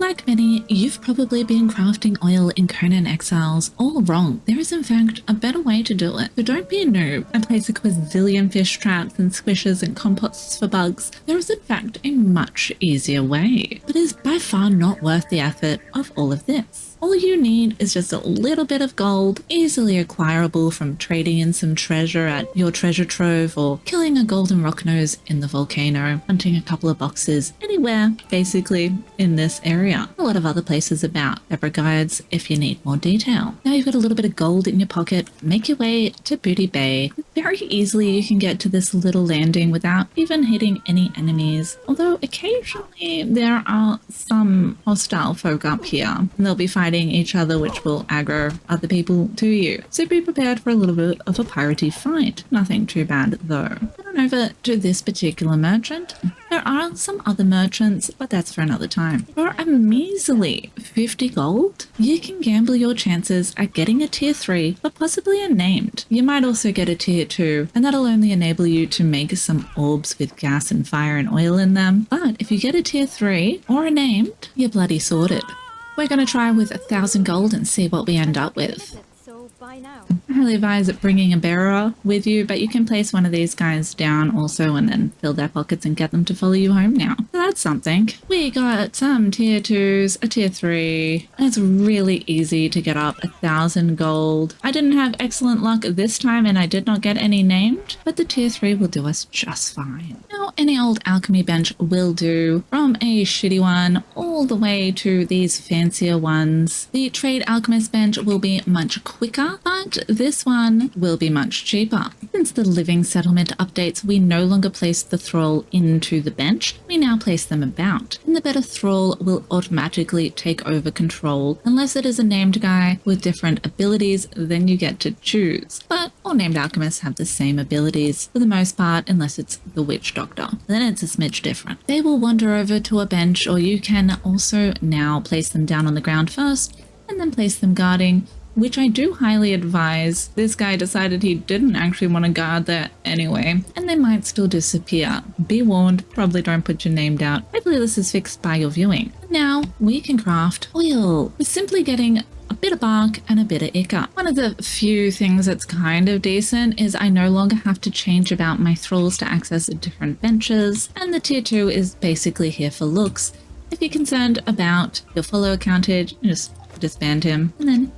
Like many, you've probably been crafting oil in Conan Exiles all wrong. There is in fact a better way to do it. So don't be a noob and place a quadrillion fish traps and squishes and composts for bugs. There is in fact a much easier way, but is by far not worth the effort of all of this. All you need is just a little bit of gold, easily acquirable from trading in some treasure at your treasure trove or killing a golden rock nose in the volcano, hunting a couple of boxes anywhere basically in this area. A lot of other places about, separate guides if you need more detail. Now you've got a little bit of gold in your pocket, make your way to Booty Bay. Very easily you can get to this little landing without even hitting any enemies, although occasionally there are some hostile folk up here and they'll be fighting each other, which will aggro other people to you. So be prepared for a little bit of a piratey fight. Nothing too bad though. Head on over to this particular merchant. There are some other merchants, but that's for another time. For a measly 50 gold, you can gamble your chances at getting a tier 3, but possibly a named. You might also get a tier 2, and that'll only enable you to make some orbs with gas and fire and oil in them. But if you get a tier 3 or a named, you're bloody sorted. We're going to try with 1,000 gold and see what we end up with. I highly advise bringing a bearer with you, but you can place one of these guys down also and then fill their pockets and get them to follow you home now. So that's something. We got some tier 2s, a tier 3, and it's really easy to get up 1,000 gold. I didn't have excellent luck this time and I did not get any named, but the tier 3 will do us just fine. Now, any old alchemy bench will do, from a shitty one all the way to these fancier ones. The trade alchemist bench will be much quicker, but this one will be much cheaper. Since the living settlement updates, we no longer place the thrall into the bench, we now place them about, and the better thrall will automatically take over control. Unless it is a named guy with different abilities, then you get to choose. But all named alchemists have the same abilities for the most part, unless it's the witch doctor. Then it's a smidge different. They will wander over to a bench, or you can also now place them down on the ground first, and then place them guarding, which I do highly advise. This guy decided he didn't actually want to guard there anyway, and they might still disappear. Be warned, probably don't put your name down. Hopefully this is fixed by your viewing. Now we can craft oil. We're simply getting a bit of bark and a bit of ichor. One of the few things that's kind of decent is I no longer have to change about my thralls to access different benches, and the tier 2 is basically here for looks. If you're concerned about your follower countage, just disband him and then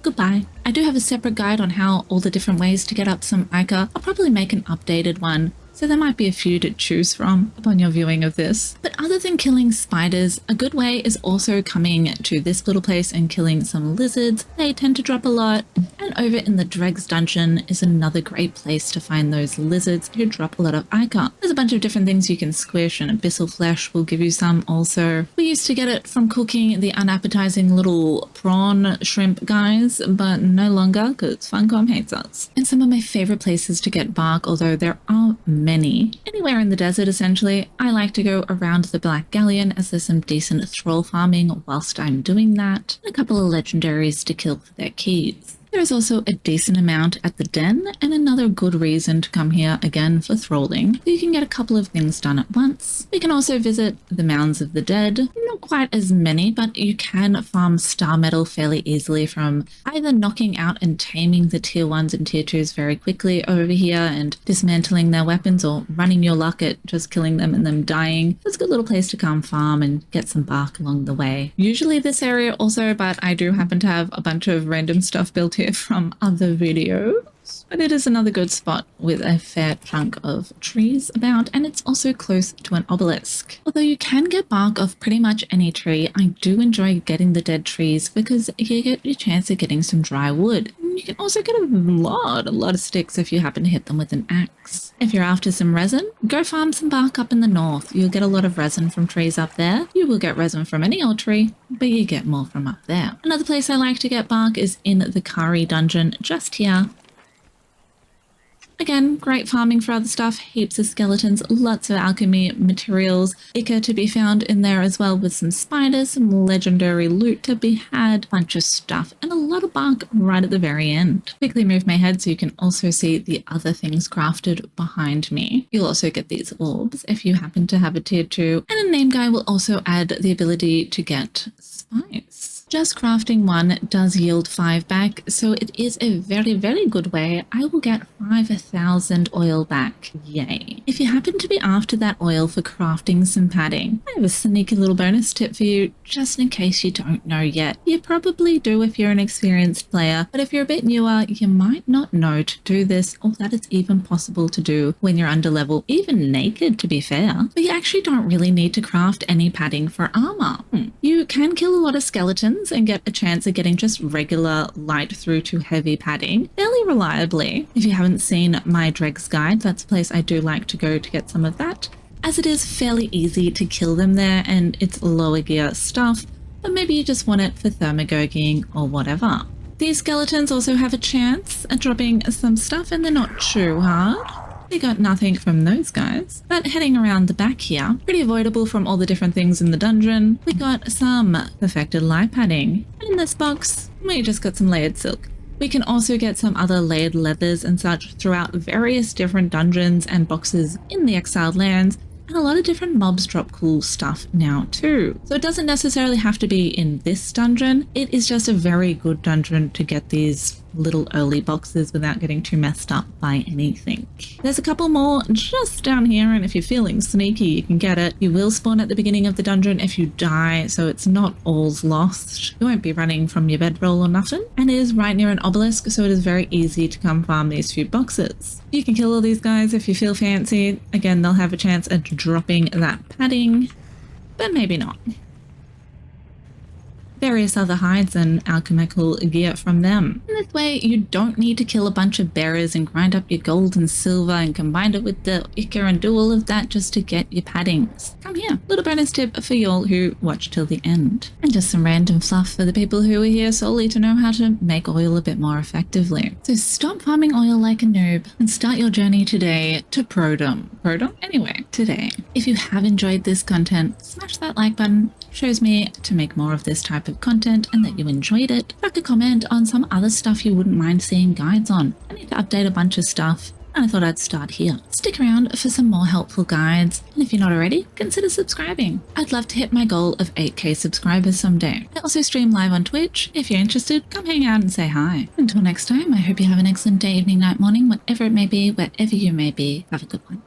goodbye. I do have a separate guide on how all the different ways to get up some ichor. I'll probably make an updated one, so there might be a few to choose from upon your viewing of this. But other than killing spiders, a good way is also coming to this little place and killing some lizards. They tend to drop a lot. And over in the Dregs dungeon is another great place to find those lizards who drop a lot of ichor. There's a bunch of different things you can squish, and abyssal flesh will give you some also. We used to get it from cooking the unappetizing little prawn shrimp guys, but no longer because Funcom hates us. And some of my favorite places to get bark, although there are many. Anywhere in the desert, essentially. I like to go around the Black Galleon as there's some decent thrall farming whilst I'm doing that, and a couple of legendaries to kill for their keys. There is also a decent amount at the den, and another good reason to come here again for thralling. So you can get a couple of things done at once. We can also visit the Mounds of the Dead. Not quite as many, but you can farm star metal fairly easily from either knocking out and taming the tier 1s and tier 2s very quickly over here and dismantling their weapons, or running your luck at just killing them and them dying. It's a good little place to come farm and get some bark along the way. Usually this area also, but I do happen to have a bunch of random stuff built here from other videos, but it is another good spot with a fair chunk of trees about, and it's also close to an obelisk. Although you can get bark off pretty much any tree, I do enjoy getting the dead trees because you get your chance of getting some dry wood. You can also get a lot of sticks if you happen to hit them with an axe. If you're after some resin, go farm some bark up in the north. You'll get a lot of resin from trees up there. You will get resin from any old tree, but you get more from up there. Another place I like to get bark is in the Kari dungeon just here. Again, great farming for other stuff, heaps of skeletons, lots of alchemy materials, ichor to be found in there as well with some spiders, some legendary loot to be had, bunch of stuff, and a lot of bark right at the very end. Quickly move my head so you can also see the other things crafted behind me. You'll also get these orbs if you happen to have a tier 2, and a name guy will also add the ability to get spice. Just crafting one does yield 5 back, so it is a very, very good way. I will get 5,000 oil back. Yay. If you happen to be after that oil for crafting some padding, I have a sneaky little bonus tip for you, just in case you don't know yet. You probably do if you're an experienced player, but if you're a bit newer, you might not know to do this, or that it's even possible to do when you're under level, even naked to be fair. But you actually don't really need to craft any padding for armor. You can kill a lot of skeletons and get a chance of getting just regular light through to heavy padding fairly reliably. If you haven't seen my Dregs guide, that's a place I do like to go to get some of that, as it is fairly easy to kill them there and it's lower gear stuff, but maybe you just want it for thermagoging or whatever. These skeletons also have a chance at dropping some stuff and they're not too hard. We got nothing from those guys, but heading around the back here, pretty avoidable from all the different things in the dungeon, we got some perfected light padding, and in this box, we just got some layered silk. We can also get some other layered leathers and such throughout various different dungeons and boxes in the Exiled Lands, and a lot of different mobs drop cool stuff now too. So it doesn't necessarily have to be in this dungeon, it is just a very good dungeon to get these little early boxes without getting too messed up by anything. There's a couple more just down here, and if you're feeling sneaky you can get it. You will spawn at the beginning of the dungeon if you die, so it's not all's lost. You won't be running from your bedroll or nothing, and it is right near an obelisk, so it is very easy to come farm these few boxes. You can kill all these guys if you feel fancy. Again, they'll have a chance at dropping that padding, but maybe not. Various other hides and alchemical gear from them. In this way, you don't need to kill a bunch of bearers and grind up your gold and silver and combine it with the ichor and do all of that just to get your paddings. Come here, little bonus tip for y'all who watch till the end. And just some random fluff for the people who are here solely to know how to make oil a bit more effectively. So stop farming oil like a noob and start your journey today to prodom. Prodom? Anyway, today. If you have enjoyed this content, smash that like button. Shows me to make more of this type of content and that you enjoyed it. Chuck a comment on some other stuff you wouldn't mind seeing guides on. I need to update a bunch of stuff and I thought I'd start here. Stick around for some more helpful guides, and if you're not already, consider subscribing. I'd love to hit my goal of 8k subscribers someday. I also stream live on Twitch. If you're interested, come hang out and say hi. Until next time, I hope you have an excellent day, evening, night, morning, whatever it may be, wherever you may be. Have a good one.